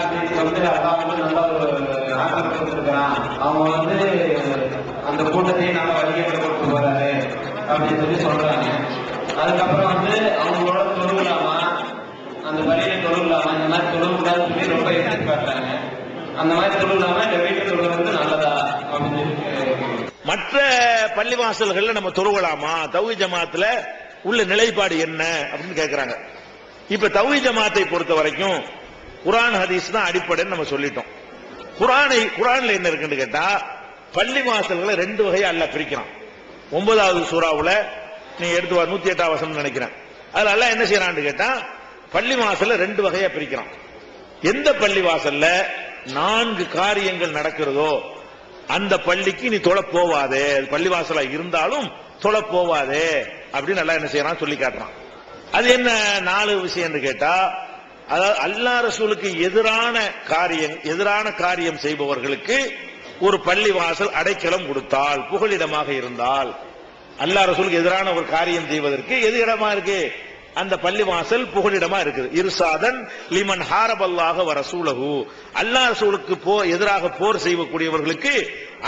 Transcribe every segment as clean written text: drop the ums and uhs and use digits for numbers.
நல்ல ஒரு ஆக்கம் கொடுத்திருக்கிறான். அவங்க அந்த கூட்டத்தையே நல்ல வழிகேட்ட கொடுத்து போறாரு அப்படின்னு சொல்றாங்க. அதுக்கப்புறம் அவங்களோட தொழுகலாமா, அந்த வழியில தொழுகலாமா, இந்த மாதிரி தொழுகக்கூடாதுன்னு சொல்லி ரொம்ப எதிர்த்து காட்டுறாங்க. அந்த மாதிரி தொழுகலாமா, இந்த வீட்டு தொழுகிறது நல்லதா அப்படின்னு மற்ற பள்ளிவாசல்கள்ல நம்ம தொழுகலாமா, தௌஹீத் ஜமாத்துல உள்ள நிலைப்பாடு என்ன அப்படின்னு கேட்கிறாங்க. இப்ப தௌஹீத் ஜமாத்தை பொறுத்த வரைக்கும் குர்ஆன் ஹதீஸ் தான் அடிப்படைன்னு நம்ம சொல்லிட்டோம். குர்ஆன்ல என்ன இருக்குன்னு கேட்டா, பள்ளிவாசல்களை ரெண்டு வகையா அல்லாஹ் பிரிக்கிறான். 9வது சூராவுல நீ எடுத்து 108 வசனம் நினைக்கிறேன். அதுல அல்லாஹ் என்ன செய்யறான்னு கேட்டா, பள்ளிவாசல்ல ரெண்டு வகையா பிரிக்கிறான். எந்த பள்ளிவாசல்ல 4 காரியங்கள் நடக்கிறதோ அந்த பள்ளிக்கு நீ தொழ போவாதே, பள்ளிவாசலா இருந்தாலும் தொழ போவாதே அப்படின்னு அல்லாஹ் என்ன செய்யறான் சொல்லி காட்டுறான். அது என்ன 4 விஷயம் கேட்டா, அதாவது அல்லாஹ் ரசூலுக்கு எதிரான காரியம் செய்பவர்களுக்கு ஒரு பள்ளிவாசல் அடைக்கலம் கொடுத்தால், புகலிடமாக இருந்தால், அல்லாஹ் ரசூலுக்கு எதிரான ஒரு காரியம் செய்வதற்கு எது இடமா இருக்கு, அந்த பள்ளிவாசல் புகலிடமா இருக்குது. இர்சாதன் லிமன் ஹாரபல்லாஹ வ ரசூலஹு, அல்லாஹ் ரசூலுக்கு எதிராக போர் செய்யக்கூடியவர்களுக்கு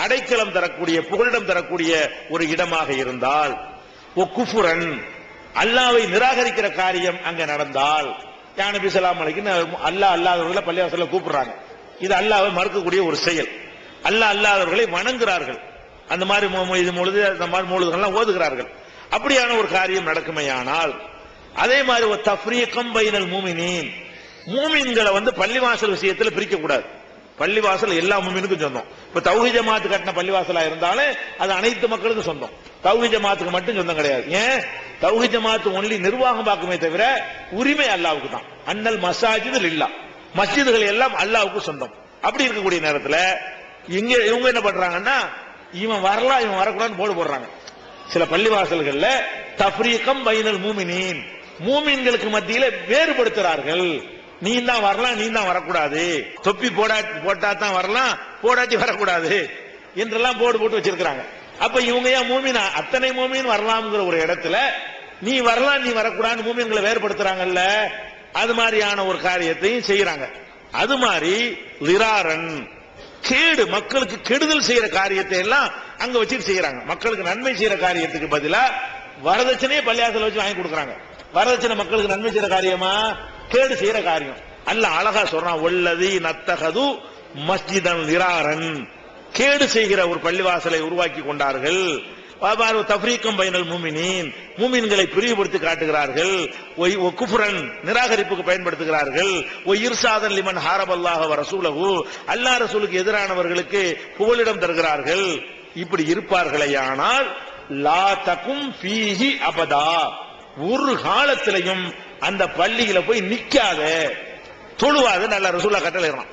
அடைக்கலம் தரக்கூடிய, புகலிடம் தரக்கூடிய ஒரு இடமாக இருந்தால், ஒ குஃபுரன், அல்லாஹ்வை நிராகரிக்கிற காரியம் அங்க நடந்தால், யா நபி ஸல்லல்லாஹு அலைஹி வஸல்லம் அல்லாஹ் அல்லாதவர்களை பள்ளிவாசல்ல கூப்பிடுறாங்க. இது அல்லாஹ்வை மறுக்கக்கூடிய ஒரு செயல். அல்லாஹ் அல்லாதவர்களை வணங்குகிறார்கள். அந்த மாதிரி அந்த மாதிரி மௌலிதுகள்லாம் ஓதுகிறார்கள். அப்படியான ஒரு காரியம் நடக்குமையானால், அதே மாதிரி ஒரு தஃப்ரீகம் பைனல் மூமினீன், மூமின்களை பள்ளிவாசல் விஷயத்தில் பிரிக்க கூடாது. பள்ளிவாசல் எல்லா மூமினுக்கும் சொந்தம். இப்ப தௌஹீத் ஜமாத் கட்டின பள்ளிவாசலா இருந்தாலும் அது அனைத்து மக்களுக்கும் சொந்தம். தௌஹீத் ஜமாத்துக்கு மட்டும் சொந்தம் கிடையாது. ஏன்? தௌஹீத் ஜமாத் ஒன்லி நிர்வாகம் பார்க்குமே தவிர உரிமை அல்லாஹ்வுக்கு தான். அன்னல் மசாஜிது லில்லாஹ், மஸ்ஜிதுகள் எல்லாம் அல்லாஹ்வுக்கு சொந்தம். அப்படி இருக்கக்கூடிய நேரத்தில் இவங்க என்ன பண்றாங்கன்னா, இவன் வரலாம் இவன் வரக்கூடாதுன்னு போர்டு போடுறாங்க. சில பள்ளிவாசல்கள்ல தஃப்ரீகம் பைனல் மூமினீன், மூமின்களுக்கு மத்தியில வேறுபடுத்துறார்கள். நீ தான் வரலாம், நீ தான் வரக்கூடாது, தொப்பி போட்டா தான் வரலாம், போடாட்டி வரக்கூடாது என்றெல்லாம் போர்டு போட்டு வச்சிருக்காங்க. அப்ப இவங்க ஏன் மூமினா, அத்தனை மூமின் வரலாம்ங்கிற ஒரு இடத்துல நீ வரலாம் நீ வரக்கூடாது மூமின்களை வேறுபடுத்துறாங்கல்ல, அது மாதிரியான ஒரு காரியத்தையும் செய்யறாங்க. அது மாதிரி லிராரன், கேடு, மக்களுக்கு கெடுதல் செய்யற காரியத்தை எல்லாம் அங்க வச்சுட்டு செய்யறாங்க. மக்களுக்கு நன்மை செய்யற காரியத்துக்கு பதிலா வரதட்சணையே பள்ளியாசல வச்சு வாங்கி கொடுக்கறாங்க. வரதட்சணை மக்களுக்கு நன்மை செய்யற காரியமா, கேடு செய்யற காரியம். அல்லாஹ் அழகா சொல்றான், வல்லதி நத்தகது மஸ்ஜிதன் லிராரன், கேடு செய்கிற ஒரு பள்ளிவாசலை உருவாக்கி கொண்டார்கள். தஃப்ரீகம் பைனல் மூமினீன், மூமின்களை பிரிவுபடுத்தி காட்டுகிறார்கள். ஒ குஃப்ரன், நிராகரிப்புக்கு பயன்படுத்துகிறார்கள். ஒ இர்சாதன் லிமன் ஹாரபல்லாஹ வ ரசூலஹு, அல்லாஹ் ரசூலுக்கு எதிரானவர்களுக்கு புகலிடம் தருகிறார்கள். இப்படி இருப்பார்களேயானால் லா தகும் ஃபீஹி அபதா, ஒரு காலத்திலையும் அந்த பள்ளியில போய் நிக்காத, தொழுவாத. நல்ல ரசூலா கட்டளைறான்.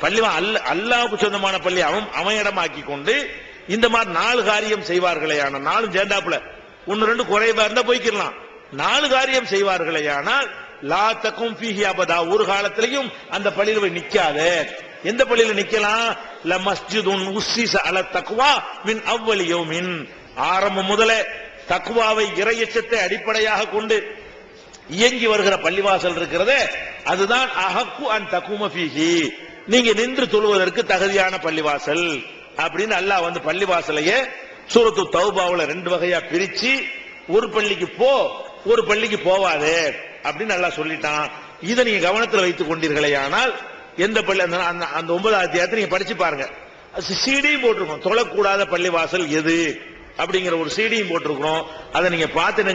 பள்ளிவா அல்லாஹ்வுக்கு சொந்தமான பள்ளி அவன் இடமாக்கி கொண்டு இந்த மாதிரி 4 காரியம் செய்வார்களேயானால், 4 சேர்ந்தாப்புல 1-2 குறைவா இருந்தா போய்க்கலாம். 4 காரியம் செய்வார்களேயானால் லா தகும் ஃபீஹி அபதா, ஒரு காலத்திலையும் அந்த பள்ளியில போய் நிக்காத. எந்த பள்ளியில நிக்கலாம்? ல மஸ்ஜிதுன் உஸ்ஸிஸ அல தக்வா மின் அவ்வலி யௌமின், ஆரம்பம் முதலே தக்வாவை, இறையச்சத்தை அடிப்படையாக கொண்டு இயங்கி வருகிற பள்ளிவாசல் இருக்கிறதே, அதுதான் அஹக்கு அன் தகும ஃபீஹி, நீங்க நின்று தொழுவதற்கு தகுதியான பள்ளிவாசல் அப்படின்னு அல்லாஹ் பள்ளிவாசலையே சூரத்து தௌபாவுல 2 வகையா பிரிச்சு, ஒரு பள்ளிக்கு போ, ஒரு பள்ளிக்கு போவாதே அப்படின்னு அல்லாஹ் சொல்லிட்டான். இதை நீங்க கவனத்தில் வைத்துக் கொண்டீர்களேயானால், எந்த பள்ளி அந்த 9வது அத்தியாயத்தை நீங்க படிச்சு பாருங்க. சிடியும் போட்டிருக்கோம், தொழக்கூடாத பள்ளிவாசல் எது அப்படிங்கிற ஒரு சிடியும் போட்டிருக்கிறோம். அதை நீங்க பார்த்து